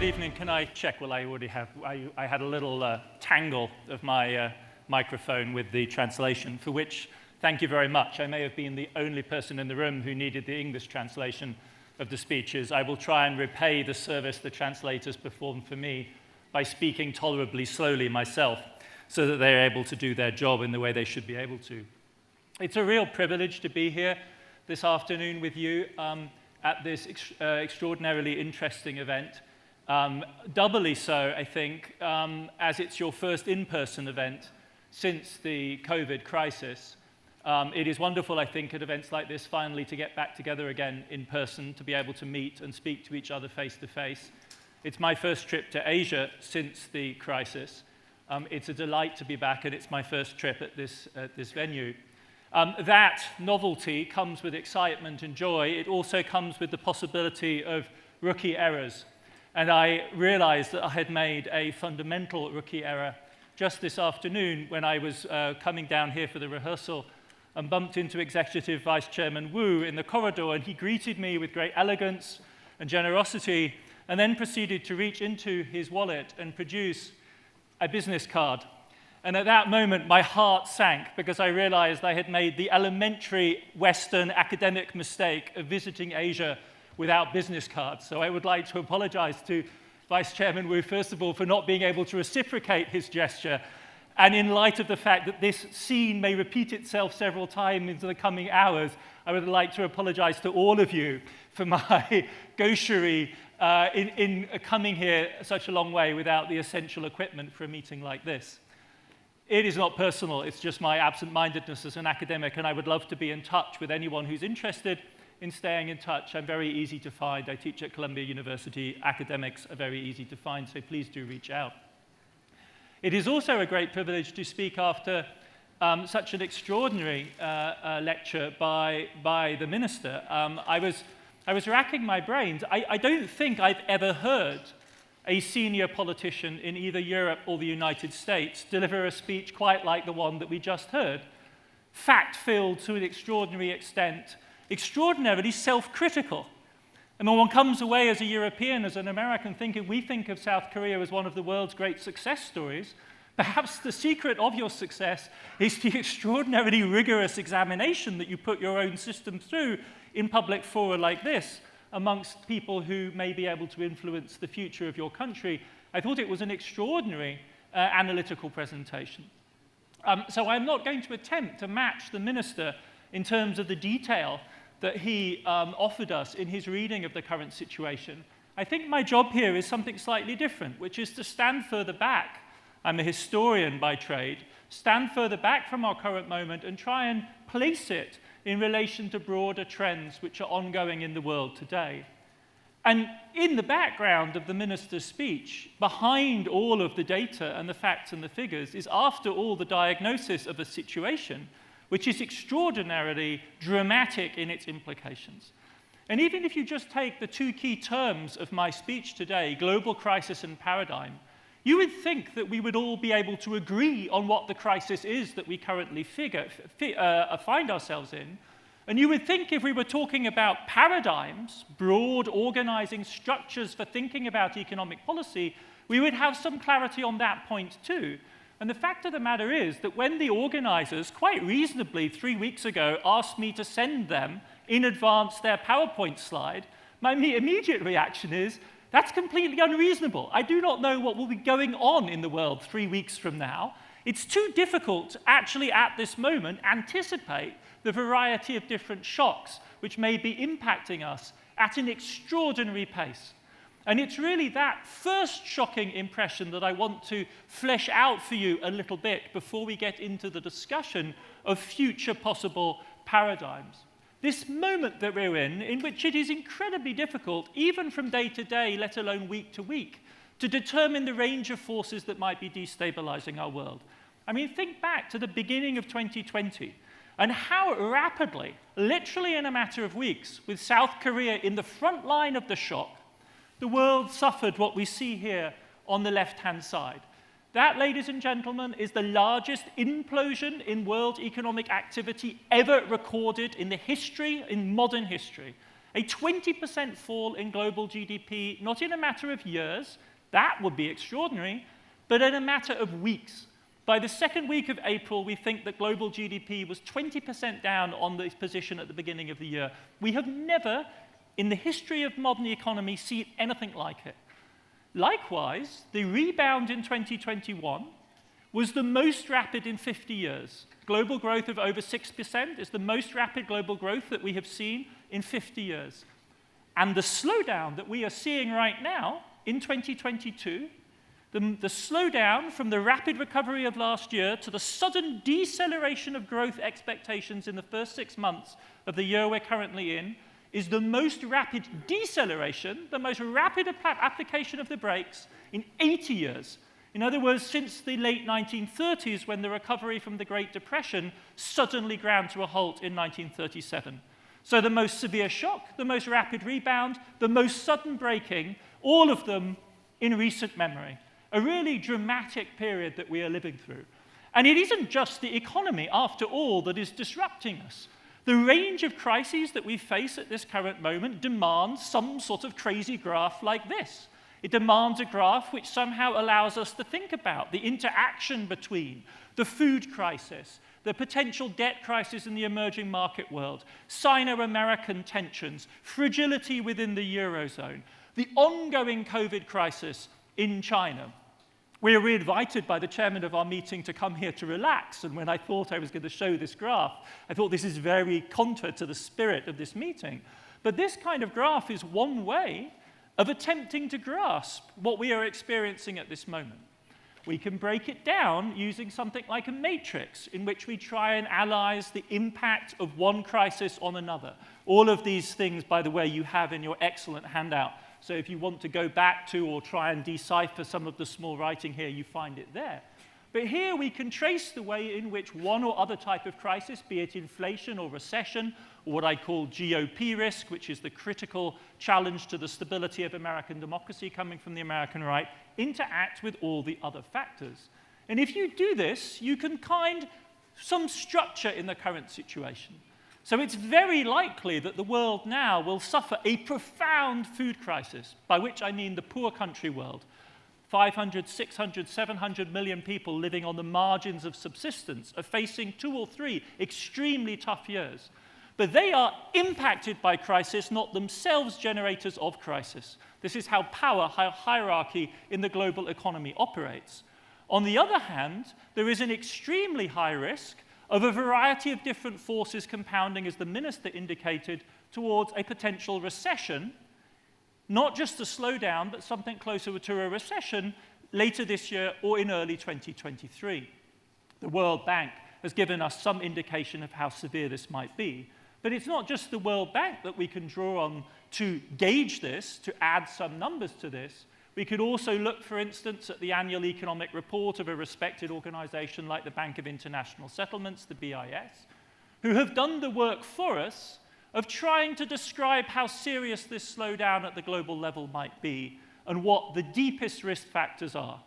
Good evening. Can I check? Well, I already have. I had a little tangle of my microphone with the translation, for which thank you very much. I may have been the only person in the room who needed the English translation of the speeches. I will try and repay the service the translators performed for me by speaking tolerably slowly myself, so that they're able to do their job in the way they should be able to. It's a real privilege to be here this afternoon with you at this extraordinarily interesting event. Doubly so, I think, as it's your first in-person event since the COVID crisis. It is wonderful, I think, at events like this finally to get back together again in person, to be able to meet and speak to each other face to face. It's my first trip to Asia since the crisis. It's a delight to be back, and it's my first trip at this venue. That novelty comes with excitement and joy. It also comes with the possibility of rookie errors. And I realized that I had made a fundamental rookie error just this afternoon when I was coming down here for the rehearsal and bumped into Executive Vice Chairman Wu in the corridor, and he greeted me with great elegance and generosity, and then proceeded to reach into his wallet and produce a business card. And at that moment, my heart sank because I realized I had made the elementary Western academic mistake of visiting Asia without business cards. So I would like to apologize to Vice Chairman Wu, first of all, for not being able to reciprocate his gesture. And in light of the fact that this scene may repeat itself several times into the coming hours, I would like to apologize to all of you for my gaucherie in coming here such a long way without the essential equipment for a meeting like this. It is not personal, it's just my absent-mindedness as an academic, and I would love to be in touch with anyone who's interested in staying in touch. I'm very easy to find. I teach at Columbia University. Academics are very easy to find, so please do reach out. It is also a great privilege to speak after such an extraordinary lecture by the minister. I was racking my brains. I don't think I've ever heard a senior politician in either Europe or the United States deliver a speech quite like the one that we just heard, fact-filled to an extraordinary extent, extraordinarily self-critical. And when one comes away as a European, as an American, we think of South Korea as one of the world's great success stories. Perhaps the secret of your success is the extraordinarily rigorous examination that you put your own system through in public fora like this, amongst people who may be able to influence the future of your country. I thought it was an extraordinary analytical presentation. So I'm not going to attempt to match the minister in terms of the detail that he offered us in his reading of the current situation. I think my job here is something slightly different, which is to stand further back. I'm a historian by trade. Stand further back from our current moment and try and place it in relation to broader trends which are ongoing in the world today. And in the background of the minister's speech, behind all of the data and the facts and the figures, is after all the diagnosis of a situation which is extraordinarily dramatic in its implications. And even if you just take the two key terms of my speech today, global crisis and paradigm, you would think that we would all be able to agree on what the crisis is that we currently find ourselves in. And you would think if we were talking about paradigms, broad organizing structures for thinking about economic policy, we would have some clarity on that point too. And the fact of the matter is that when the organizers, quite reasonably 3 weeks ago, asked me to send them in advance their PowerPoint slide, my immediate reaction is, that's completely unreasonable. I do not know what will be going on in the world 3 weeks from now. It's too difficult to actually, at this moment, anticipate the variety of different shocks which may be impacting us at an extraordinary pace. And it's really that first shocking impression that I want to flesh out for you a little bit before we get into the discussion of future possible paradigms. This moment that we're in which it is incredibly difficult, even from day to day, let alone week to week, to determine the range of forces that might be destabilizing our world. I mean, think back to the beginning of 2020 and how rapidly, literally in a matter of weeks, with South Korea in the front line of the shock, the world suffered what we see here on the left-hand side. That, ladies and gentlemen, is the largest implosion in world economic activity ever recorded in modern history. A 20% fall in global GDP, not in a matter of years, that would be extraordinary, but in a matter of weeks. By the second week of April, we think that global GDP was 20% down on this position at the beginning of the year. We have never, in the history of modern economy, seen anything like it. Likewise, the rebound in 2021 was the most rapid in 50 years. Global growth of over 6% is the most rapid global growth that we have seen in 50 years. And the slowdown that we are seeing right now in 2022, the slowdown from the rapid recovery of last year to the sudden deceleration of growth expectations in the first 6 months of the year we're currently in, is the most rapid deceleration, the most rapid application of the brakes in 80 years. In other words, since the late 1930s, when the recovery from the Great Depression suddenly ground to a halt in 1937. So the most severe shock, the most rapid rebound, the most sudden braking, all of them in recent memory. A really dramatic period that we are living through. And it isn't just the economy, after all, that is disrupting us. The range of crises that we face at this current moment demands some sort of crazy graph like this. It demands a graph which somehow allows us to think about the interaction between the food crisis, the potential debt crisis in the emerging market world, Sino-American tensions, fragility within the Eurozone, the ongoing COVID crisis in China. We were invited by the chairman of our meeting to come here to relax, and when I thought I was going to show this graph, I thought this is very counter to the spirit of this meeting. But this kind of graph is one way of attempting to grasp what we are experiencing at this moment. We can break it down using something like a matrix in which we try and analyze the impact of one crisis on another. All of these things, by the way, you have in your excellent handout. So if you want to go back to or try and decipher some of the small writing here, you find it there. But here we can trace the way in which one or other type of crisis, be it inflation or recession, or what I call GOP risk, which is the critical challenge to the stability of American democracy coming from the American right, interact with all the other factors. And if you do this, you can find some structure in the current situation. So it's very likely that the world now will suffer a profound food crisis, by which I mean the poor country world. 500, 600, 700 million people living on the margins of subsistence are facing 2 or 3 extremely tough years. But they are impacted by crisis, not themselves generators of crisis. This is how power, how hierarchy in the global economy operates. On the other hand, there is an extremely high risk of a variety of different forces compounding, as the minister indicated, towards a potential recession, not just a slowdown, but something closer to a recession later this year or in early 2023. The World Bank has given us some indication of how severe this might be. But it's not just the World Bank that we can draw on to gauge this, to add some numbers to this. We could also look, for instance, at the annual economic report of a respected organization like the Bank of International Settlements, the BIS, who have done the work for us of trying to describe how serious this slowdown at the global level might be and what the deepest risk factors are.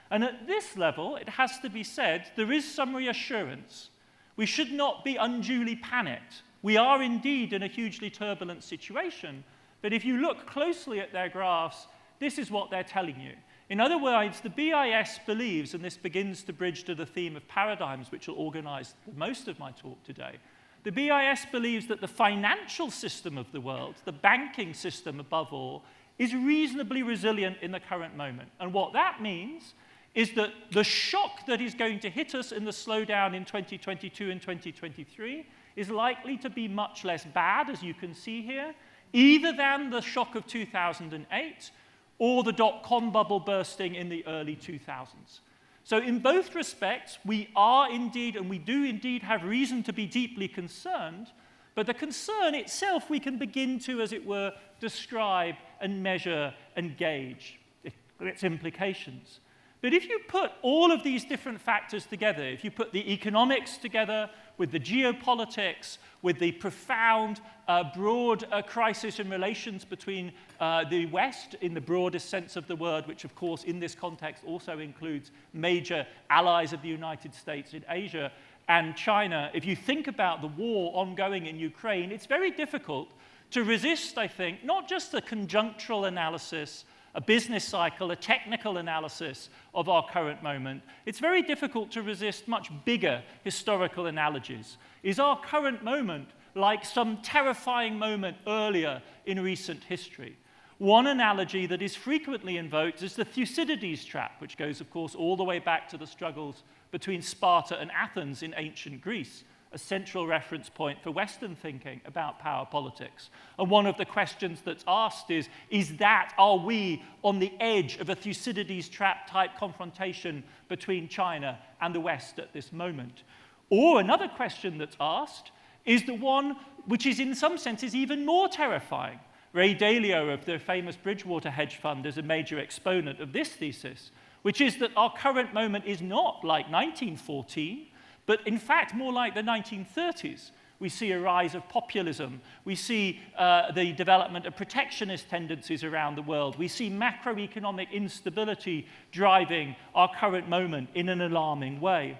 And at this level, it has to be said, there is some reassurance. We should not be unduly panicked. We are indeed in a hugely turbulent situation, but if you look closely at their graphs, this is what they're telling you. In other words, the BIS believes, and this begins to bridge to the theme of paradigms, which will organize most of my talk today, the BIS believes that the financial system of the world, the banking system above all, is reasonably resilient in the current moment. And what that means is that the shock that is going to hit us in the slowdown in 2022 and 2023 is likely to be much less bad, as you can see here, either than the shock of 2008 or the dot-com bubble bursting in the early 2000s. So in both respects, we are indeed, and we do indeed have reason to be deeply concerned, but the concern itself we can begin to, as it were, describe and measure and gauge its implications. But if you put all of these different factors together, if you put the economics together with the geopolitics, with the profound, broad crisis in relations between the West, in the broadest sense of the word, which of course in this context also includes major allies of the United States in Asia, and China, if you think about the war ongoing in Ukraine, it's very difficult to resist, I think, not just a conjunctural analysis, a business cycle, a technical analysis of our current moment. It's very difficult to resist much bigger historical analogies. Is our current moment like some terrifying moment earlier in recent history? One analogy that is frequently invoked is the Thucydides Trap, which goes, of course, all the way back to the struggles between Sparta and Athens in ancient Greece, a central reference point for Western thinking about power politics. And one of the questions that's asked is are we on the edge of a Thucydides Trap type confrontation between China and the West at this moment? Or another question that's asked is the one which is in some senses even more terrifying. Ray Dalio of the famous Bridgewater hedge fund is a major exponent of this thesis, which is that our current moment is not like 1914, but in fact more like the 1930s. We see a rise of populism. We see the development of protectionist tendencies around the world. We see macroeconomic instability driving our current moment in an alarming way.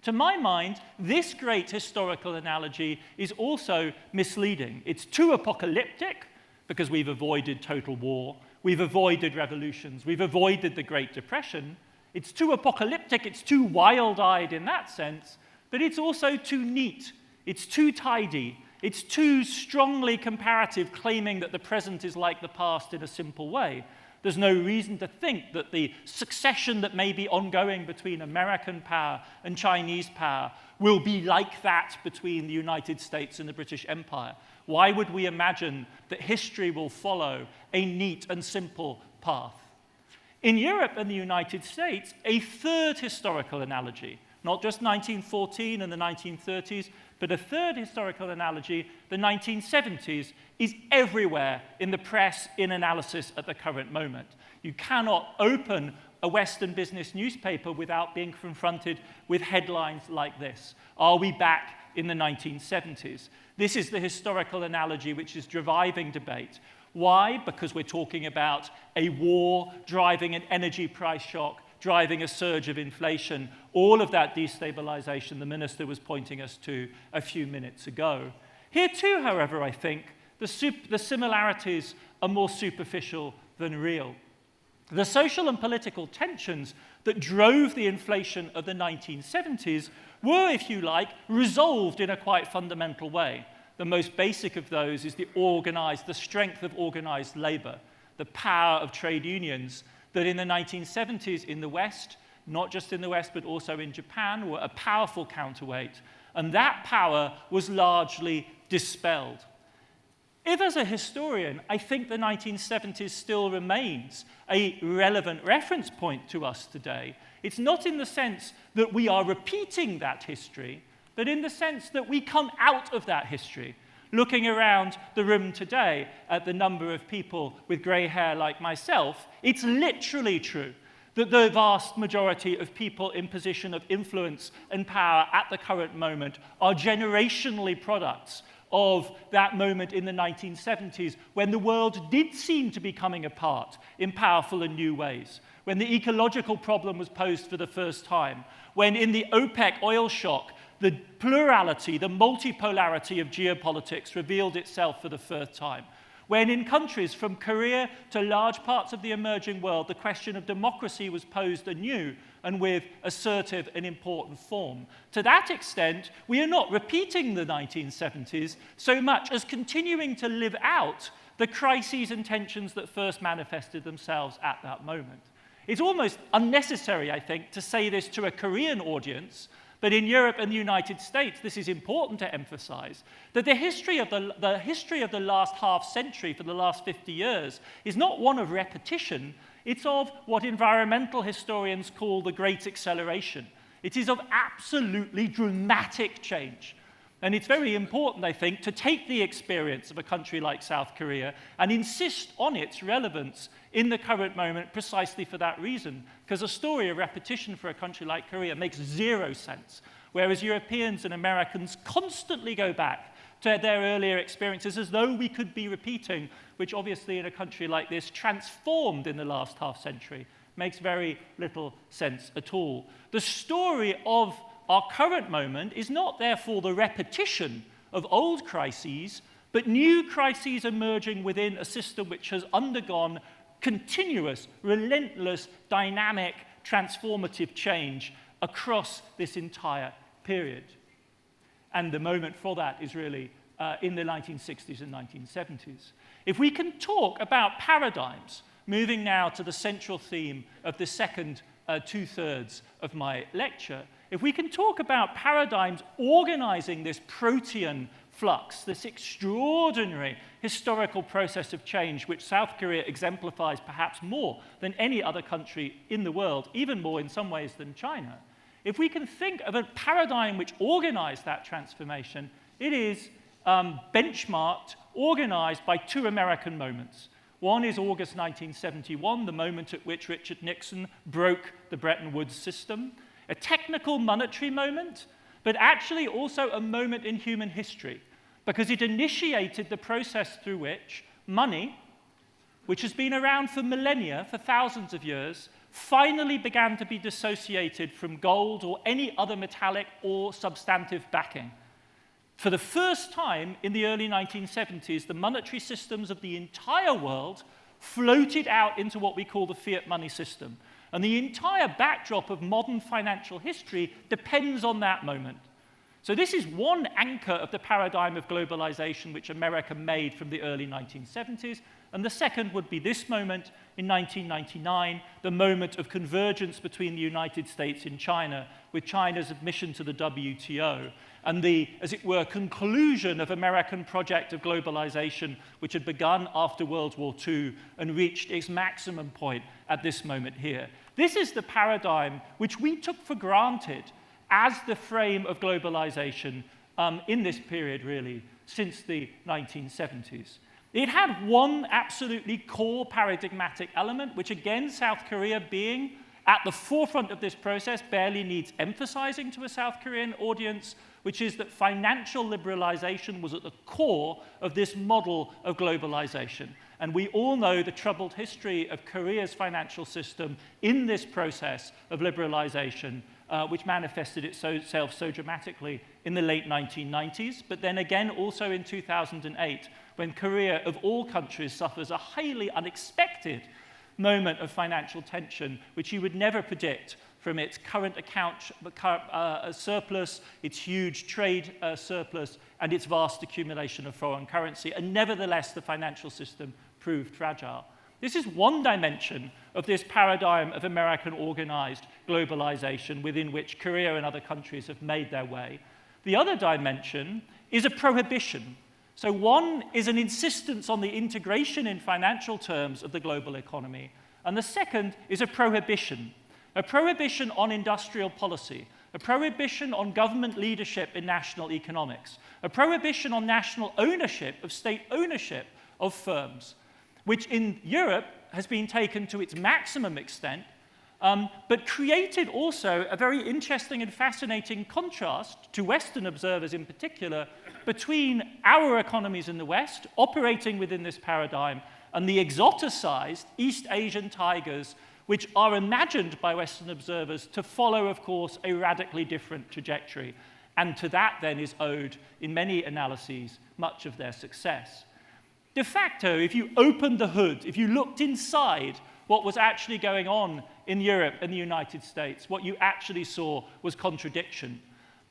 To my mind, this great historical analogy is also misleading. It's too apocalyptic because we've avoided total war, we've avoided revolutions, we've avoided the Great Depression. It's too apocalyptic, it's too wild-eyed in that sense, but it's also too neat, it's too tidy, it's too strongly comparative, claiming that the present is like the past in a simple way. There's no reason to think that the succession that may be ongoing between American power and Chinese power will be like that between the United States and the British Empire. Why would we imagine that history will follow a neat and simple path? In Europe and the United States, a third historical analogy, not just 1914 and the 1930s, but a third historical analogy, the 1970s, is everywhere in the press, in analysis at the current moment. You cannot open a Western business newspaper without being confronted with headlines like this. Are we back in the 1970s? This is the historical analogy which is driving debate. Why? Because we're talking about a war driving an energy price shock, driving a surge of inflation, all of that destabilization the minister was pointing us to a few minutes ago. Here too, however, I think the similarities are more superficial than real. The social and political tensions that drove the inflation of the 1970s were, if you like, resolved in a quite fundamental way. The most basic of those is the strength of organized labor, the power of trade unions that in the 1970s in the West, not just in the West but also in Japan, were a powerful counterweight. And that power was largely dispelled. If, as a historian, I think the 1970s still remains a relevant reference point to us today, it's not in the sense that we are repeating that history, but in the sense that we come out of that history. Looking around the room today at the number of people with grey hair like myself, it's literally true that the vast majority of people in position of influence and power at the current moment are generationally products of that moment in the 1970s when the world did seem to be coming apart in powerful and new ways, when the ecological problem was posed for the first time, when in the OPEC oil shock, the plurality, the multipolarity of geopolitics revealed itself for the first time. When in countries from Korea to large parts of the emerging world, the question of democracy was posed anew and with assertive and important form. To that extent, we are not repeating the 1970s so much as continuing to live out the crises and tensions that first manifested themselves at that moment. It's almost unnecessary, I think, to say this to a Korean audience, but in Europe and the United States, this is important to emphasize, that the history of the last half century, for the last 50 years, is not one of repetition, it's of what environmental historians call the Great Acceleration. It is of absolutely dramatic change. And it's very important, I think, to take the experience of a country like South Korea and insist on its relevance in the current moment precisely for that reason. Because a story of repetition for a country like Korea makes zero sense, whereas Europeans and Americans constantly go back to their earlier experiences as though we could be repeating, which obviously in a country like this, transformed in the last half century, makes very little sense at all. The story of our current moment is not therefore the repetition of old crises, but new crises emerging within a system which has undergone continuous, relentless, dynamic, transformative change across this entire period. And the moment for that is really in the 1960s and 1970s. If we can talk about paradigms, moving now to the central theme of the second two-thirds of my lecture, if we can talk about paradigms organizing this protean flux, this extraordinary historical process of change which South Korea exemplifies perhaps more than any other country in the world, even more in some ways than China, if we can think of a paradigm which organized that transformation, it is benchmarked, organized by two American moments. One is August 1971, the moment at which Richard Nixon broke the Bretton Woods system, a technical monetary moment, but actually also a moment in human history, because it initiated the process through which money, which has been around for millennia, for thousands of years, finally began to be dissociated from gold or any other metallic or substantive backing. For the first time in the early 1970s, the monetary systems of the entire world floated out into what we call the fiat money system. And the entire backdrop of modern financial history depends on that moment. So this is one anchor of the paradigm of globalization which America made from the early 1970s. And the second would be this moment in 1999, the moment of convergence between the United States and China, with China's admission to the WTO, and the, as it were, conclusion of American project of globalization, which had begun after World War II and reached its maximum point at this moment here. This is the paradigm which we took for granted as the frame of globalization in this period, really, since the 1970s. It had one absolutely core paradigmatic element, which again, South Korea being at the forefront of this process barely needs emphasizing to a South Korean audience, which is that financial liberalization was at the core of this model of globalization. And we all know the troubled history of Korea's financial system in this process of liberalization, which manifested itself so dramatically in the late 1990s, but then again also in 2008, when Korea, of all countries, suffers a highly unexpected moment of financial tension, which you would never predict from its current account surplus, its huge trade surplus, and its vast accumulation of foreign currency. And nevertheless, the financial system proved fragile. This is one dimension of this paradigm of American organized globalization within which Korea and other countries have made their way. The other dimension is a prohibition. So one is an insistence on the integration in financial terms of the global economy, and the second is a prohibition on industrial policy, a prohibition on government leadership in national economics, a prohibition on national ownership, of state ownership of firms, which in Europe has been taken to its maximum extent, but created also a very interesting and fascinating contrast to Western observers in particular between our economies in the West operating within this paradigm and the exoticized East Asian tigers, which are imagined by Western observers to follow, of course, a radically different trajectory. And to that then is owed, in many analyses, much of their success. De facto, if you opened the hood, if you looked inside what was actually going on in Europe and the United States, what you actually saw was contradiction.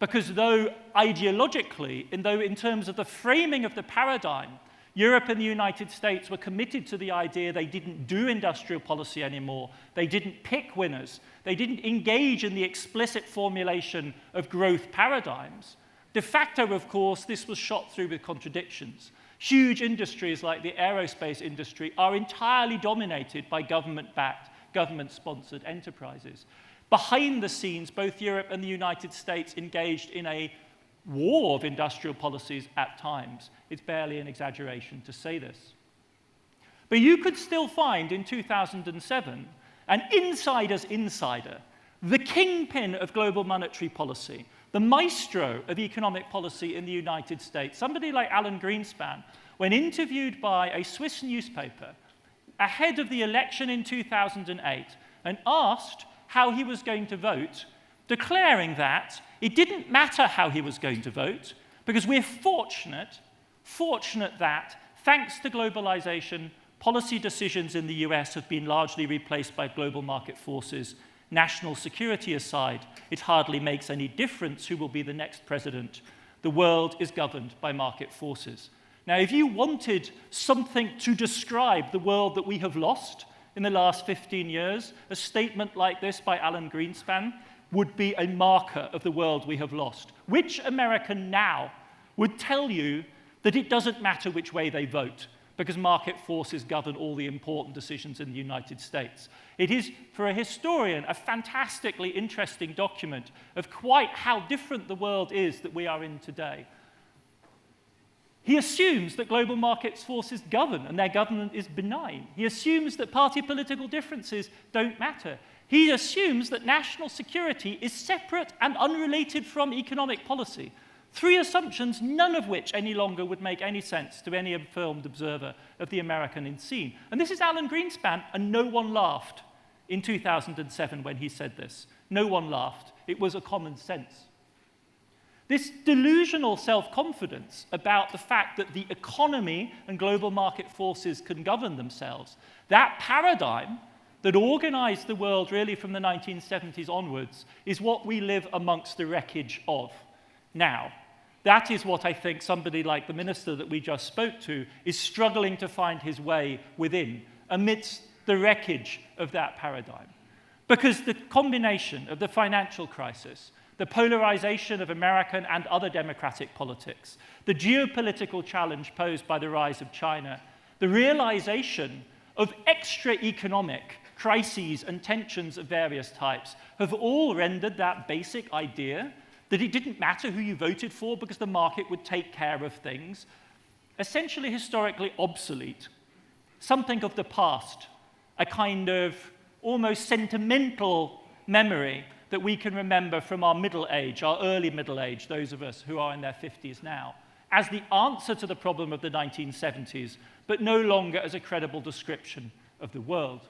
Because though ideologically, though in terms of the framing of the paradigm, Europe and the United States were committed to the idea they didn't do industrial policy anymore, they didn't pick winners, they didn't engage in the explicit formulation of growth paradigms, de facto, of course, this was shot through with contradictions. Huge industries like the aerospace industry are entirely dominated by government-backed, government-sponsored enterprises. Behind the scenes, both Europe and the United States engaged in a war of industrial policies at times. It's barely an exaggeration to say this. But you could still find in 2007 an insider's insider, the kingpin of global monetary policy, the maestro of economic policy in the United States, somebody like Alan Greenspan, when interviewed by a Swiss newspaper ahead of the election in 2008 and asked how he was going to vote, declaring that it didn't matter how he was going to vote because we're fortunate fortunate that, thanks to globalization, policy decisions in the US have been largely replaced by global market forces. National security aside, it hardly makes any difference who will be the next president. The world is governed by market forces. Now, if you wanted something to describe the world that we have lost in the last 15 years, a statement like this by Alan Greenspan would be a marker of the world we have lost. Which American now would tell you that it doesn't matter which way they vote, because market forces govern all the important decisions in the United States? It is, for a historian, a fantastically interesting document of quite how different the world is that we are in today. He assumes that global market forces govern and their government is benign. He assumes that party political differences don't matter. He assumes that national security is separate and unrelated from economic policy. Three assumptions, none of which any longer would make any sense to any informed observer of the American scene. And this is Alan Greenspan, and no one laughed in 2007 when he said this. No one laughed. It was a common sense. This delusional self-confidence about the fact that the economy and global market forces can govern themselves, that paradigm that organized the world really from the 1970s onwards, is what we live amongst the wreckage of now. That is what I think somebody like the minister that we just spoke to is struggling to find his way within, amidst the wreckage of that paradigm. Because the combination of the financial crisis, the polarization of American and other democratic politics, the geopolitical challenge posed by the rise of China, the realization of extra-economic crises and tensions of various types have all rendered that basic idea that it didn't matter who you voted for because the market would take care of things, essentially historically obsolete, something of the past, a kind of almost sentimental memory that we can remember from our middle age, our early middle age, those of us who are in their 50s now, as the answer to the problem of the 1970s, but no longer as a credible description of the world.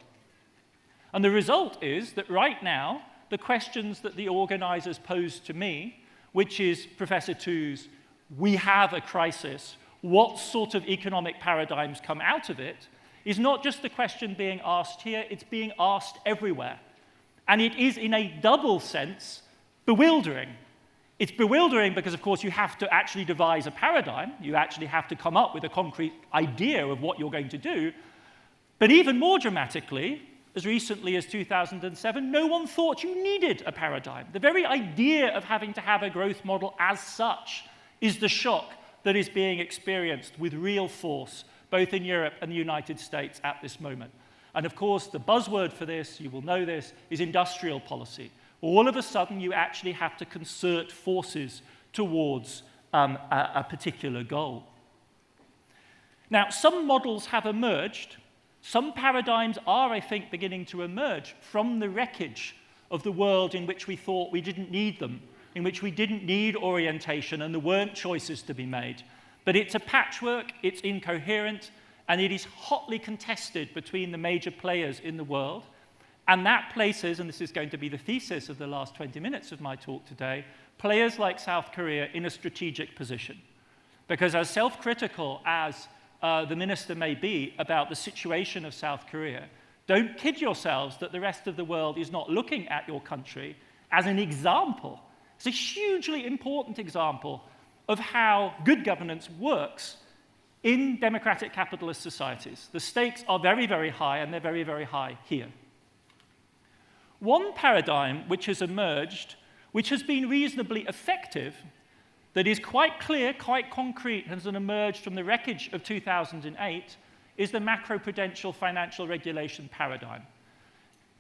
And the result is that right now, the questions that the organizers posed to me, which is, Professor Tooze, we have a crisis, what sort of economic paradigms come out of it, is not just the question being asked here, it's being asked everywhere. And it is, in a double sense, bewildering. It's bewildering because, of course, you have to actually devise a paradigm. You actually have to come up with a concrete idea of what you're going to do. But even more dramatically, as recently as 2007, no one thought you needed a paradigm. The very idea of having to have a growth model as such is the shock that is being experienced with real force, both in Europe and the United States at this moment. And of course, the buzzword for this, you will know this, is industrial policy. All of a sudden, you actually have to concert forces towards a particular goal. Now, some models have emerged. Some paradigms are, I think, beginning to emerge from the wreckage of the world in which we thought we didn't need them, in which we didn't need orientation and there weren't choices to be made. But it's a patchwork, it's incoherent, and it is hotly contested between the major players in the world. And that places, and this is going to be the thesis of the last 20 minutes of my talk today, players like South Korea in a strategic position. Because as self-critical as the minister may be about the situation of South Korea, don't kid yourselves that the rest of the world is not looking at your country as an example. It's a hugely important example of how good governance works in democratic capitalist societies. The stakes are very, very high, and they're very, very high here. One paradigm which has emerged, which has been reasonably effective, that is quite clear, quite concrete, and has emerged from the wreckage of 2008, is the macro-prudential financial regulation paradigm.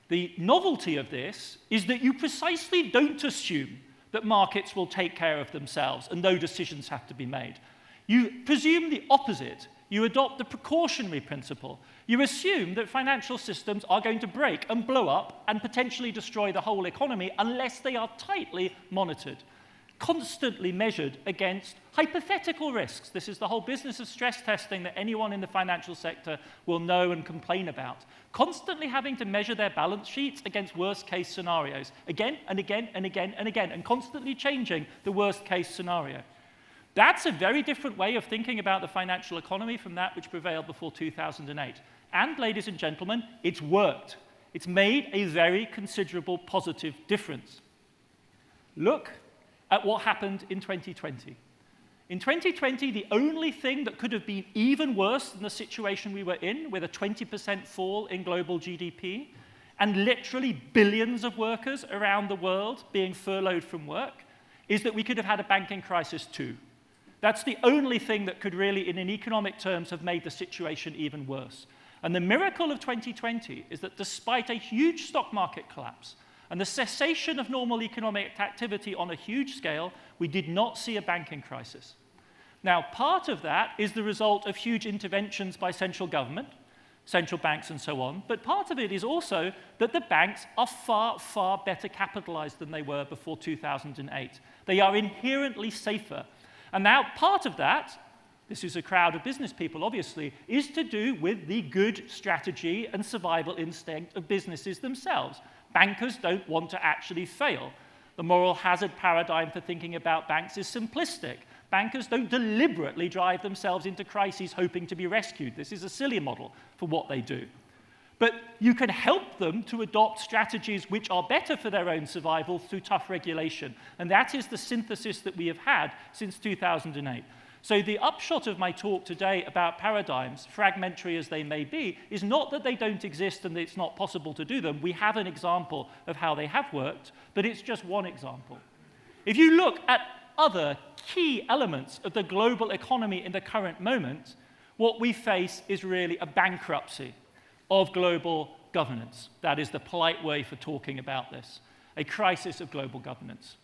The novelty of this is that you precisely don't assume that markets will take care of themselves and no decisions have to be made. You presume the opposite. You adopt the precautionary principle. You assume that financial systems are going to break and blow up and potentially destroy the whole economy unless they are tightly monitored, constantly measured against hypothetical risks. This is the whole business of stress testing that anyone in the financial sector will know and complain about. Constantly having to measure their balance sheets against worst-case scenarios, again and again and again and again, and constantly changing the worst-case scenario. That's a very different way of thinking about the financial economy from that which prevailed before 2008. And, ladies and gentlemen, it's worked. It's made a very considerable positive difference. Look at what happened in 2020. In 2020, the only thing that could have been even worse than the situation we were in, with a 20% fall in global GDP, and literally billions of workers around the world being furloughed from work, is that we could have had a banking crisis too. That's the only thing that could really, in economic terms, have made the situation even worse. And the miracle of 2020 is that despite a huge stock market collapse and the cessation of normal economic activity on a huge scale, we did not see a banking crisis. Now, part of that is the result of huge interventions by central government, central banks and so on, but part of it is also that the banks are far, far better capitalized than they were before 2008. They are inherently safer. And now part of that, this is a crowd of business people, obviously, is to do with the good strategy and survival instinct of businesses themselves. Bankers don't want to actually fail. The moral hazard paradigm for thinking about banks is simplistic. Bankers don't deliberately drive themselves into crises hoping to be rescued. This is a silly model for what they do. But you can help them to adopt strategies which are better for their own survival through tough regulation. And that is the synthesis that we have had since 2008. So the upshot of my talk today about paradigms, fragmentary as they may be, is not that they don't exist and that it's not possible to do them. We have an example of how they have worked, but it's just one example. If you look at other key elements of the global economy in the current moment, what we face is really a bankruptcy of global governance. That is the polite way for talking about this. A crisis of global governance.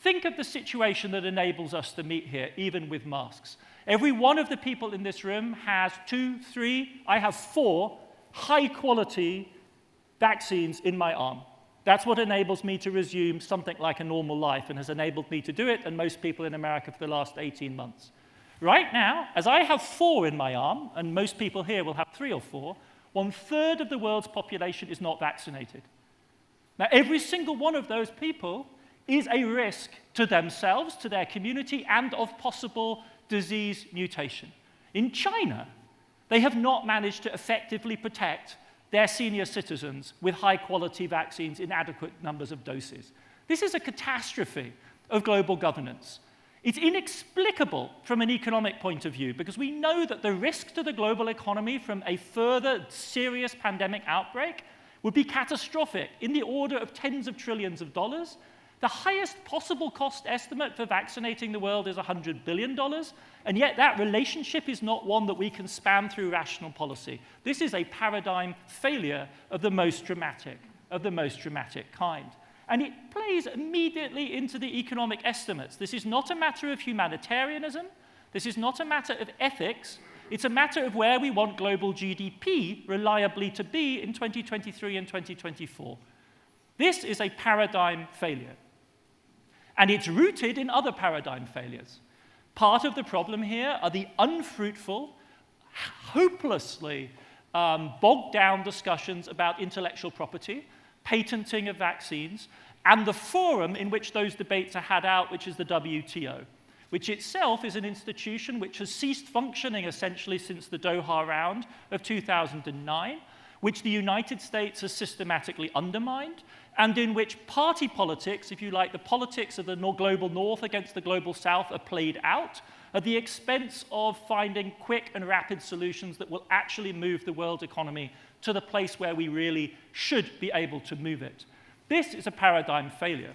Think of the situation that enables us to meet here, even with masks. Every one of the people in this room has 2, 3, I have 4 high-quality vaccines in my arm. That's what enables me to resume something like a normal life and has enabled me to do it, and most people in America for the last 18 months. Right now, as I have 4 in my arm, and most people here will have 3 or 4, 1/3 of the world's population is not vaccinated. Now, every single one of those people is a risk to themselves, to their community, and of possible disease mutation. In China, they have not managed to effectively protect their senior citizens with high-quality vaccines in adequate numbers of doses. This is a catastrophe of global governance. It's inexplicable from an economic point of view because we know that the risk to the global economy from a further serious pandemic outbreak would be catastrophic in the order of tens of trillions of dollars. The highest possible cost estimate for vaccinating the world is $100 billion, and yet that relationship is not one that we can span through rational policy. This is a paradigm failure of the most dramatic kind. And it plays immediately into the economic estimates. This is not a matter of humanitarianism. This is not a matter of ethics. It's a matter of where we want global GDP reliably to be in 2023 and 2024. This is a paradigm failure. And it's rooted in other paradigm failures. Part of the problem here are the unfruitful, hopelessly bogged down discussions about intellectual property, patenting of vaccines, and the forum in which those debates are had out, which is the WTO, which itself is an institution which has ceased functioning essentially since the Doha round of 2009, which the United States has systematically undermined, and in which party politics, if you like, the politics of the global north against the global south are played out at the expense of finding quick and rapid solutions that will actually move the world economy to the place where we really should be able to move it. This is a paradigm failure.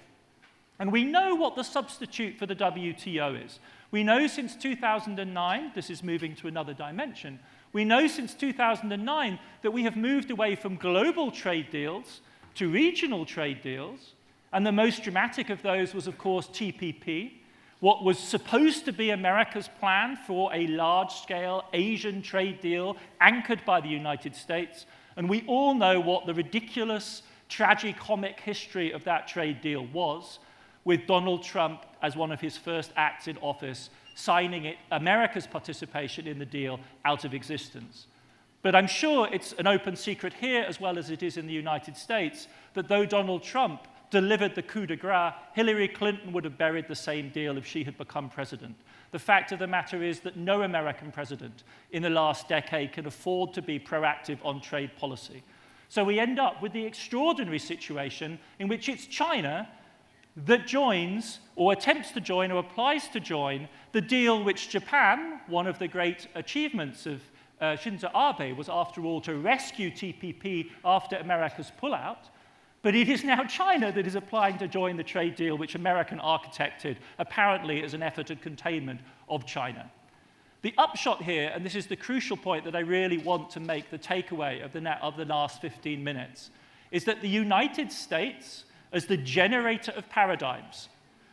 And we know what the substitute for the WTO is. We know since 2009, this is moving to another dimension, we know since 2009 that we have moved away from global trade deals to regional trade deals, and the most dramatic of those was, of course, TPP, what was supposed to be America's plan for a large-scale Asian trade deal anchored by the United States, and we all know what the ridiculous, tragicomic history of that trade deal was, with Donald Trump, as one of his first acts in office, signing it, America's participation in the deal out of existence. But I'm sure it's an open secret here, as well as it is in the United States, that though Donald Trump delivered the coup de grace, Hillary Clinton would have buried the same deal if she had become president. The fact of the matter is that no American president in the last decade can afford to be proactive on trade policy. So we end up with the extraordinary situation in which it's China that joins, or attempts to join, or applies to join, the deal which Japan, one of the great achievements of Shinzo Abe, was after all to rescue TPP after America's pullout. But it is now China that is applying to join the trade deal which American architected, apparently as an effort at containment of China. The upshot here, and this is the crucial point that I really want to make the takeaway of the last 15 minutes, is that the United States, as the generator of paradigms,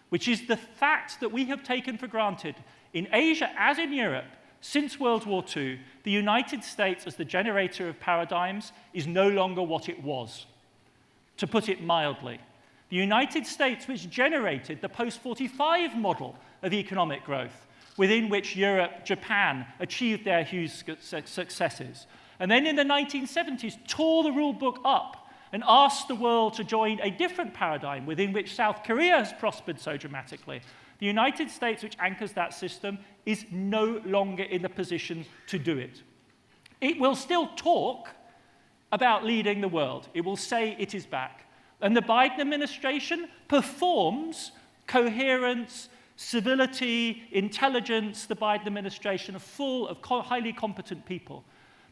which is the fact that we have taken for granted in Asia as in Europe since World War II, the United States as the generator of paradigms is no longer what it was. To put it mildly, the United States, which generated the post-45 model of economic growth, within which Europe, Japan achieved their huge successes, and then in the 1970s tore the rule book up and asked the world to join a different paradigm within which South Korea has prospered so dramatically. The United States, which anchors that system, is no longer in the position to do it. It will still talk about leading the world. It will say it is back. And the Biden administration performs coherence, civility, intelligence. The Biden administration are full of highly competent people.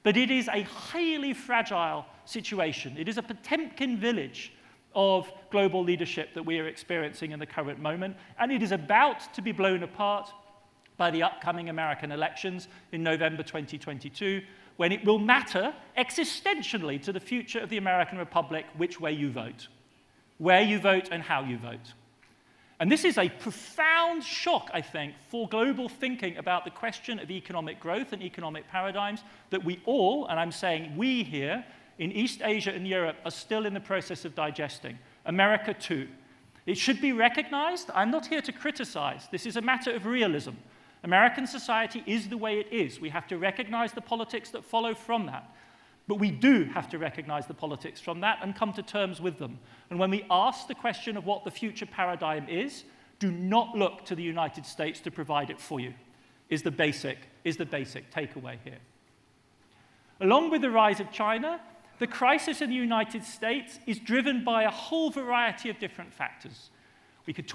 But it is a highly fragile situation. It is a Potemkin village of global leadership that we are experiencing in the current moment, and it is about to be blown apart by the upcoming American elections in November 2022, when it will matter existentially to the future of the American Republic which way you vote, where you vote and how you vote. And this is a profound shock, I think, for global thinking about the question of economic growth and economic paradigms that we all, and I'm saying we here, in East Asia and Europe, are still in the process of digesting. America too. It should be recognized. I'm not here to criticize. This is a matter of realism. American society is the way it is. We have to recognize the politics that follow from that. But we do have to recognize the politics from that and come to terms with them. And when we ask the question of what the future paradigm is, do not look to the United States to provide it for you, is the basic takeaway here. Along with the rise of China, the crisis in the United States is driven by a whole variety of different factors. We could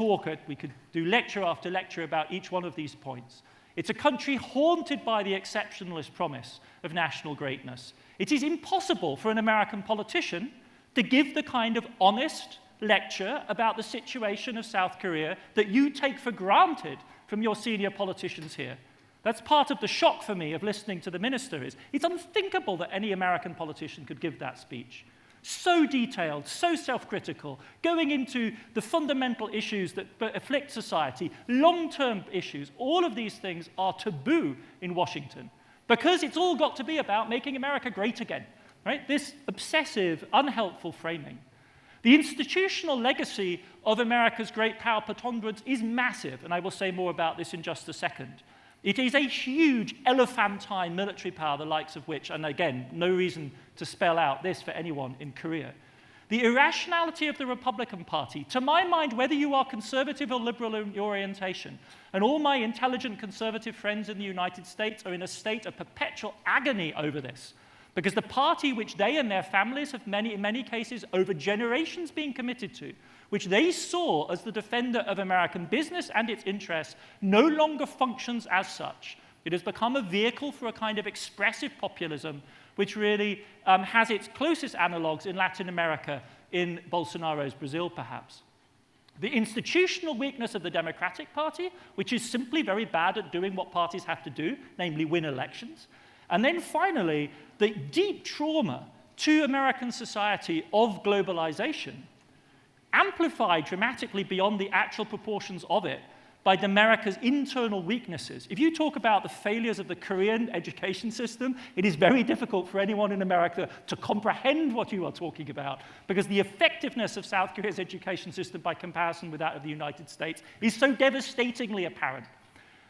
do lecture after lecture about each one of these points. It's a country haunted by the exceptionalist promise of national greatness. It is impossible for an American politician to give the kind of honest lecture about the situation of South Korea that you take for granted from your senior politicians here. That's part of the shock for me of listening to the minister. It's unthinkable that any American politician could give that speech. So detailed, so self-critical, going into the fundamental issues that afflict society, long-term issues. All of these things are taboo in Washington because it's all got to be about making America great again, right? This obsessive, unhelpful framing. The institutional legacy of America's great power preponderance is massive, and I will say more about this in just a second. It is a huge elephantine military power, the likes of which, and again, no reason to spell out this for anyone in Korea. The irrationality of the Republican Party, to my mind, whether you are conservative or liberal in your orientation, and all my intelligent conservative friends in the United States are in a state of perpetual agony over this, because the party which they and their families have in many cases over generations been committed to, which they saw as the defender of American business and its interests, no longer functions as such. It has become a vehicle for a kind of expressive populism, which really has its closest analogues in Latin America, in Bolsonaro's Brazil, perhaps. The institutional weakness of the Democratic Party, which is simply very bad at doing what parties have to do, namely win elections. And then finally, the deep trauma to American society of globalization, amplified dramatically beyond the actual proportions of it by America's internal weaknesses. If you talk about the failures of the Korean education system, it is very difficult for anyone in America to comprehend what you are talking about, because the effectiveness of South Korea's education system by comparison with that of the United States is so devastatingly apparent.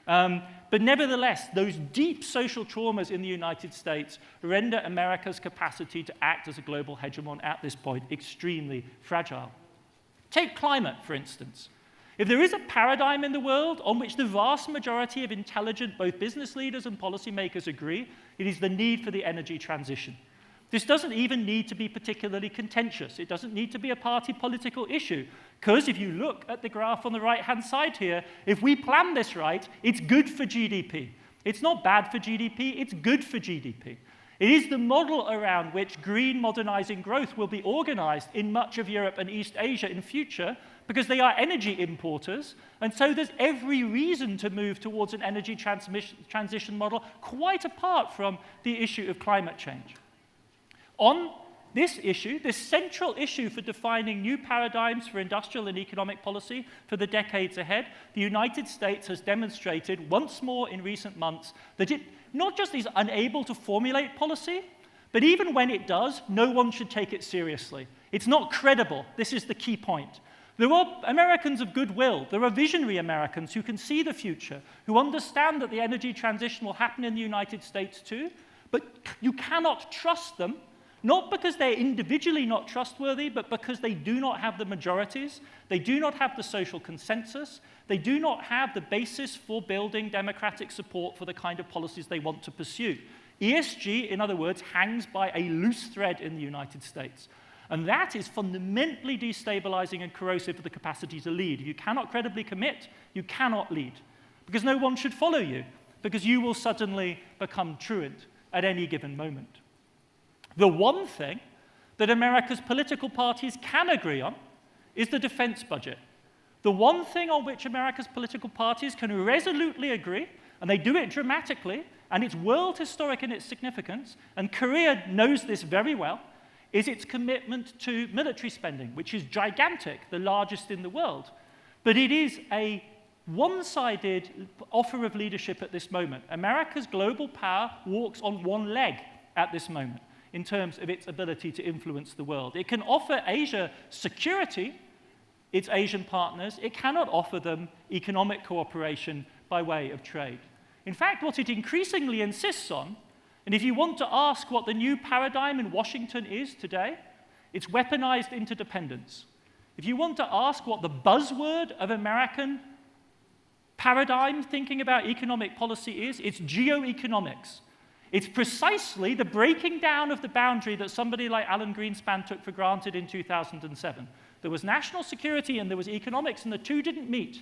But nevertheless, those deep social traumas in the United States render America's capacity to act as a global hegemon at this point extremely fragile. Take climate, for instance. If there is a paradigm in the world on which the vast majority of intelligent both business leaders and policymakers agree, it is the need for the energy transition. This doesn't even need to be particularly contentious. It doesn't need to be a party political issue, because if you look at the graph on the right-hand side here, if we plan this right, it's good for GDP. It's not bad for GDP, it's good for GDP. It is the model around which green modernizing growth will be organized in much of Europe and East Asia in future, because they are energy importers, and so there's every reason to move towards an energy transition model quite apart from the issue of climate change. On this issue, this central issue for defining new paradigms for industrial and economic policy for the decades ahead, the United States has demonstrated once more in recent months that it not just is unable to formulate policy, but even when it does, no one should take it seriously. It's not credible. This is the key point. There are Americans of goodwill. There are visionary Americans who can see the future, who understand that the energy transition will happen in the United States too, but you cannot trust them, not because they're individually not trustworthy, but because they do not have the majorities, they do not have the social consensus, they do not have the basis for building democratic support for the kind of policies they want to pursue. ESG, in other words, hangs by a loose thread in the United States. And that is fundamentally destabilizing and corrosive of the capacity to lead. If you cannot credibly commit, you cannot lead, because no one should follow you, because you will suddenly become truant at any given moment. The one thing that America's political parties can agree on is the defense budget. The one thing on which America's political parties can resolutely agree, and they do it dramatically, and it's world historic in its significance, and Korea knows this very well, is its commitment to military spending, which is gigantic, the largest in the world. But it is a one-sided offer of leadership at this moment. America's global power walks on one leg at this moment in terms of its ability to influence the world. It can offer Asia security, its Asian partners. It cannot offer them economic cooperation by way of trade. In fact, what it increasingly insists on, and if you want to ask what the new paradigm in Washington is today, it's weaponized interdependence. If you want to ask what the buzzword of American paradigm thinking about economic policy is, it's geoeconomics. It's precisely the breaking down of the boundary that somebody like Alan Greenspan took for granted in 2007. There was national security and there was economics, and the two didn't meet.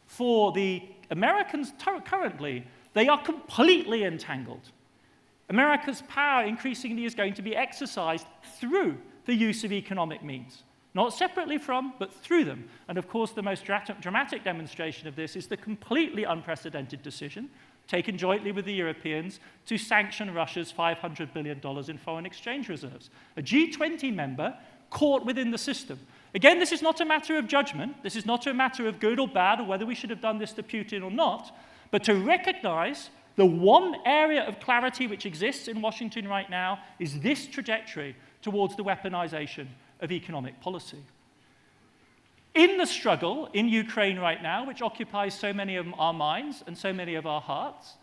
For the Americans currently, they are completely entangled. America's power increasingly is going to be exercised through the use of economic means. Not separately from, but through them. And of course, the most dramatic demonstration of this is the completely unprecedented decision taken jointly with the Europeans to sanction Russia's $500 billion in foreign exchange reserves. A G20 member caught within the system. Again, this is not a matter of judgment. This is not a matter of good or bad, or whether we should have done this to Putin or not, but to recognize the one area of clarity which exists in Washington right now is this trajectory towards the weaponization of economic policy. In the struggle in Ukraine right now, which occupies so many of our minds and so many of our hearts,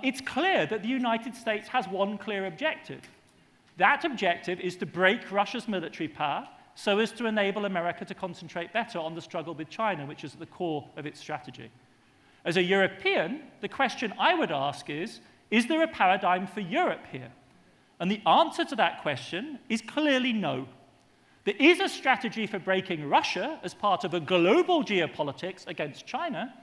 it's clear that the United States has one clear objective. That objective is to break Russia's military power so as to enable America to concentrate better on the struggle with China, which is at the core of its strategy. As a European, the question I would ask is there a paradigm for Europe here? And the answer to that question is clearly no. There is a strategy for breaking Russia as part of a global geopolitics against China,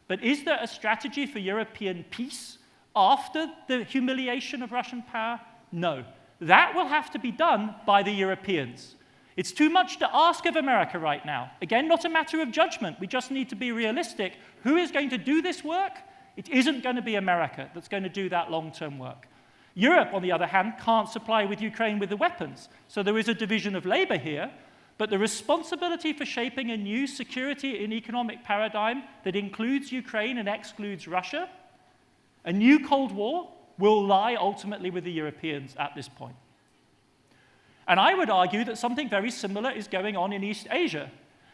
but is there a strategy for European peace after the humiliation of Russian power? No. That will have to be done by the Europeans. It's too much to ask of America right now. Again, not a matter of judgment. We just need to be realistic. Who is going to do this work? It isn't going to be America that's going to do that long-term work. Europe, on the other hand, can't supply with Ukraine with the weapons. So there is a division of labor here, but the responsibility for shaping a new security and economic paradigm that includes Ukraine and excludes Russia, a new Cold War, will lie ultimately with the Europeans at this point. And I would argue that something very similar is going on in East Asia.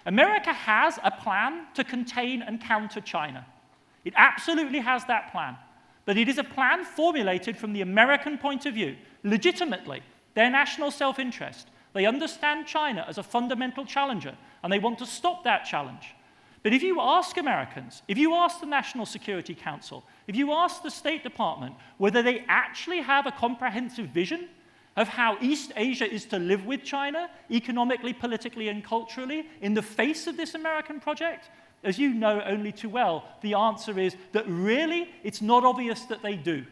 America has a plan to contain and counter China. It absolutely has that plan. But it is a plan formulated from the American point of view, legitimately, their national self-interest. They understand China as a fundamental challenger, and they want to stop that challenge. But if you ask Americans, if you ask the National Security Council, if you ask the State Department whether they actually have a comprehensive vision of how East Asia is to live with China, economically, politically, and culturally, in the face of this American project, as you know only too well, the answer is that really, it's not obvious that they do.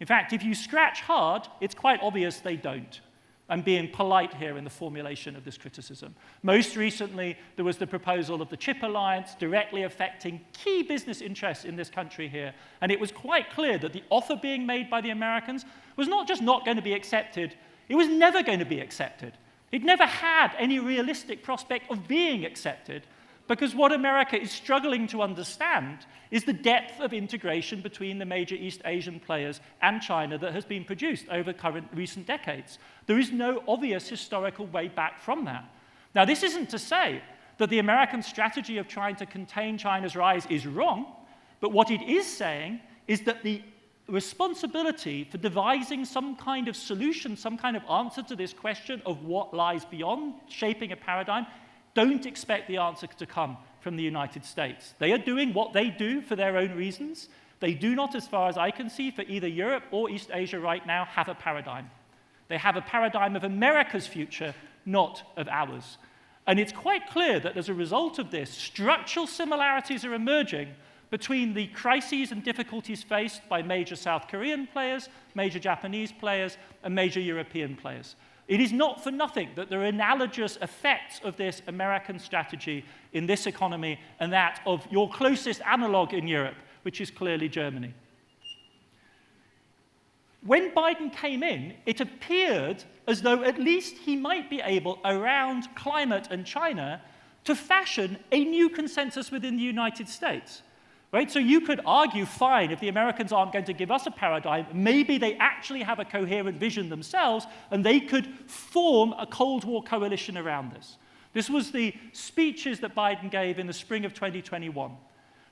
In fact, if you scratch hard, it's quite obvious they don't. I'm being polite here in the formulation of this criticism. Most recently, there was the proposal of the Chip Alliance directly affecting key business interests in this country here, and it was quite clear that the offer being made by the Americans was not just not going to be accepted, it was never going to be accepted. It never had any realistic prospect of being accepted, because what America is struggling to understand is the depth of integration between the major East Asian players and China that has been produced over recent decades. There is no obvious historical way back from that. Now, this isn't to say that the American strategy of trying to contain China's rise is wrong, but what it is saying is that the responsibility for devising some kind of solution, some kind of answer to this question of what lies beyond shaping a paradigm, don't expect the answer to come from the United States. They are doing what they do for their own reasons. They do not, as far as I can see, for either Europe or East Asia right now, have a paradigm. They have a paradigm of America's future, not of ours. And it's quite clear that as a result of this, structural similarities are emerging between the crises and difficulties faced by major South Korean players, major Japanese players, and major European players. It is not for nothing that there are analogous effects of this American strategy in this economy and that of your closest analog in Europe, which is clearly Germany. When Biden came in, it appeared as though at least he might be able, around climate and China, to fashion a new consensus within the United States. Right? So you could argue, fine, if the Americans aren't going to give us a paradigm, maybe they actually have a coherent vision themselves, and they could form a Cold War coalition around this. This was the speeches that Biden gave in the spring of 2021.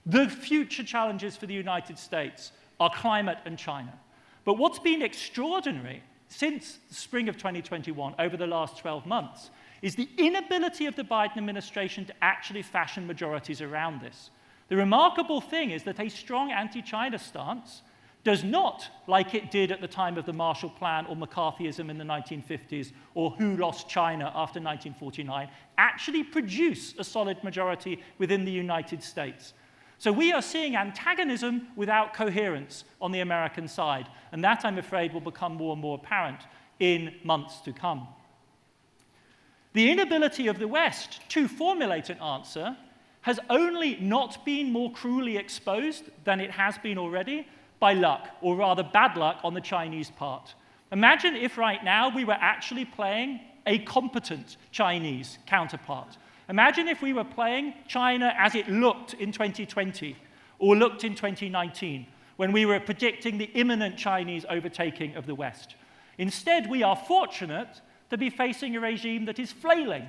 The future challenges for the United States are climate and China. But what's been extraordinary since the spring of 2021, over the last 12 months, is the inability of the Biden administration to actually fashion majorities around this. The remarkable thing is that a strong anti-China stance does not, like it did at the time of the Marshall Plan or McCarthyism in the 1950s, or who lost China after 1949, actually produce a solid majority within the United States. So we are seeing antagonism without coherence on the American side, and that, I'm afraid, will become more and more apparent in months to come. The inability of the West to formulate an answer has only not been more cruelly exposed than it has been already by luck, or rather bad luck on the Chinese part. Imagine if right now we were actually playing a competent Chinese counterpart. Imagine if we were playing China as it looked in 2020, or looked in 2019, when we were predicting the imminent Chinese overtaking of the West. Instead, we are fortunate to be facing a regime that is flailing.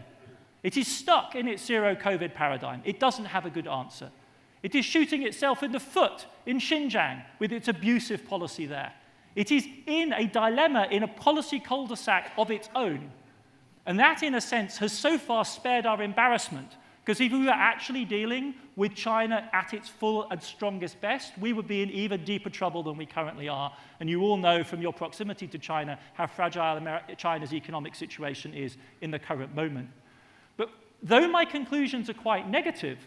It is stuck in its zero-COVID paradigm. It doesn't have a good answer. It is shooting itself in the foot in Xinjiang with its abusive policy there. It is in a dilemma, in a policy cul-de-sac of its own. And that, in a sense, has so far spared our embarrassment, because if we were actually dealing with China at its full and strongest best, we would be in even deeper trouble than we currently are. And you all know from your proximity to China how fragile China's economic situation is in the current moment. But though my conclusions are quite negative,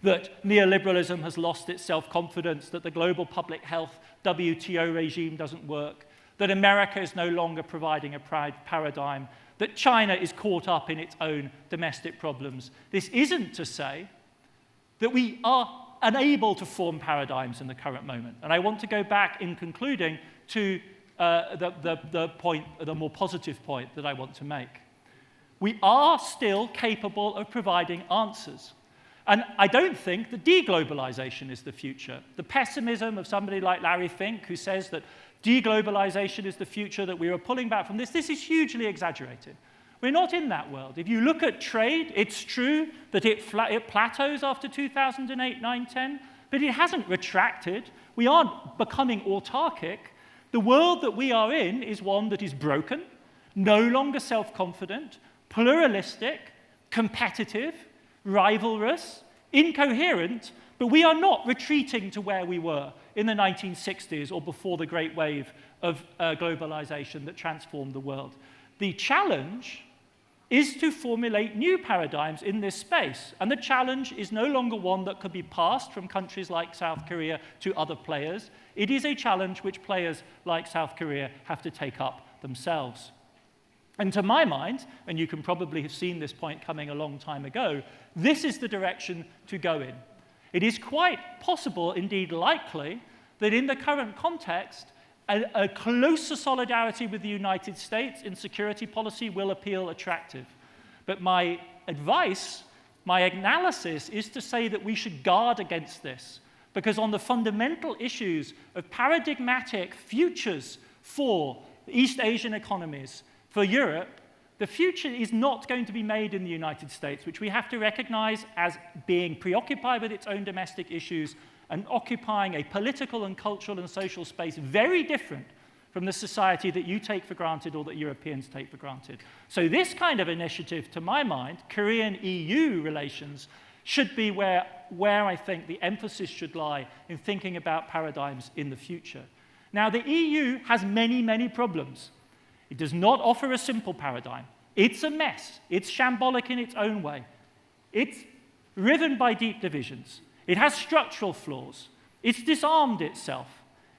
that neoliberalism has lost its self-confidence, that the global public health WTO regime doesn't work, that America is no longer providing a paradigm, that China is caught up in its own domestic problems, this isn't to say that we are unable to form paradigms in the current moment. And I want to go back in concluding to the more positive point that I want to make. We are still capable of providing answers. And I don't think that deglobalization is the future. The pessimism of somebody like Larry Fink, who says that deglobalization is the future, that we are pulling back from this is hugely exaggerated. We're not in that world. If you look at trade, it's true that it plateaus after 2008, 9, 10, but it hasn't retracted. We aren't becoming autarkic. The world that we are in is one that is broken. no longer self-confident, pluralistic, competitive, rivalrous, incoherent, but we are not retreating to where we were in the 1960s or before the great wave of globalization that transformed the world. The challenge is to formulate new paradigms in this space. And the challenge is no longer one that could be passed from countries like South Korea to other players. It is a challenge which players like South Korea have to take up themselves. And to my mind, and you can probably have seen this point coming a long time ago, this is the direction to go in. It is quite possible, indeed likely, that in the current context, a closer solidarity with the United States in security policy will appeal attractive. But my advice, my analysis, is to say that we should guard against this, because on the fundamental issues of paradigmatic futures for East Asian economies, for Europe, the future is not going to be made in the United States, which we have to recognize as being preoccupied with its own domestic issues and occupying a political and cultural and social space very different from the society that you take for granted or that Europeans take for granted. So this kind of initiative, to my mind, Korean-EU relations, should be where I think the emphasis should lie in thinking about paradigms in the future. Now, the EU has many, many problems. It does not offer a simple paradigm. It's a mess. It's shambolic in its own way. It's riven by deep divisions. It has structural flaws. It's disarmed itself.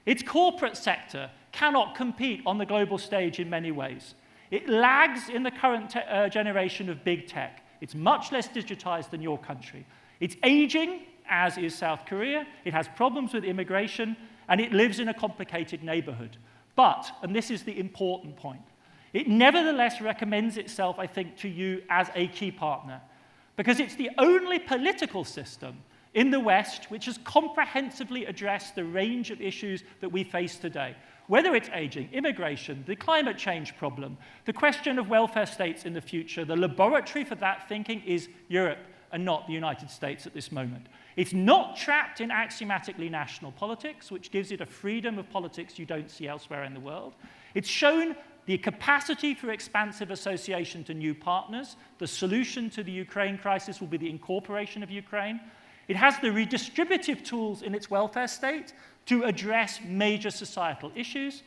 Its corporate sector cannot compete on the global stage in many ways. It lags in the current generation of big tech. It's much less digitized than your country. It's aging, as is South Korea. It has problems with immigration, and it lives in a complicated neighborhood. But, and this is the important point, it nevertheless recommends itself, I think, to you as a key partner, because it's the only political system in the West which has comprehensively addressed the range of issues that we face today. Whether it's aging, immigration, the climate change problem, the question of welfare states in the future, the laboratory for that thinking is Europe and not the United States at this moment. It's not trapped in axiomatically national politics, which gives it a freedom of politics you don't see elsewhere in the world. It's shown the capacity for expansive association to new partners. The solution to the Ukraine crisis will be the incorporation of Ukraine. It has the redistributive tools in its welfare state to address major societal issues.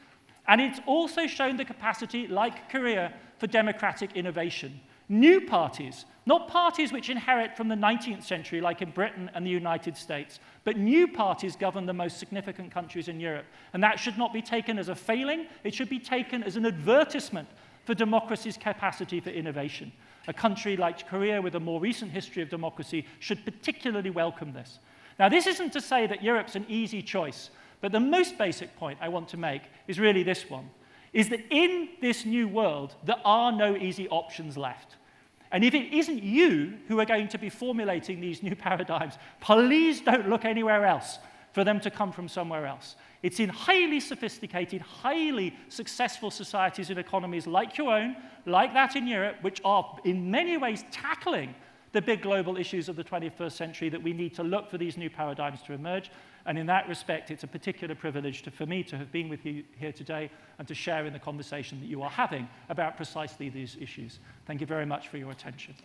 And it's also shown the capacity, like Korea, for democratic innovation. New parties, not parties which inherit from the 19th century, like in Britain and the United States, but new parties govern the most significant countries in Europe. And that should not be taken as a failing. It should be taken as an advertisement for democracy's capacity for innovation. A country like Korea with a more recent history of democracy should particularly welcome this. Now, this isn't to say that Europe's an easy choice, but the most basic point I want to make is really this one, is that in this new world, there are no easy options left. And if it isn't you who are going to be formulating these new paradigms, please don't look anywhere else for them to come from somewhere else. It's in highly sophisticated, highly successful societies and economies like your own, like that in Europe, which are in many ways tackling the big global issues of the 21st century, that we need to look for these new paradigms to emerge. And in that respect, it's a particular privilege for me to have been with you here today and to share in the conversation that you are having about precisely these issues. Thank you very much for your attention.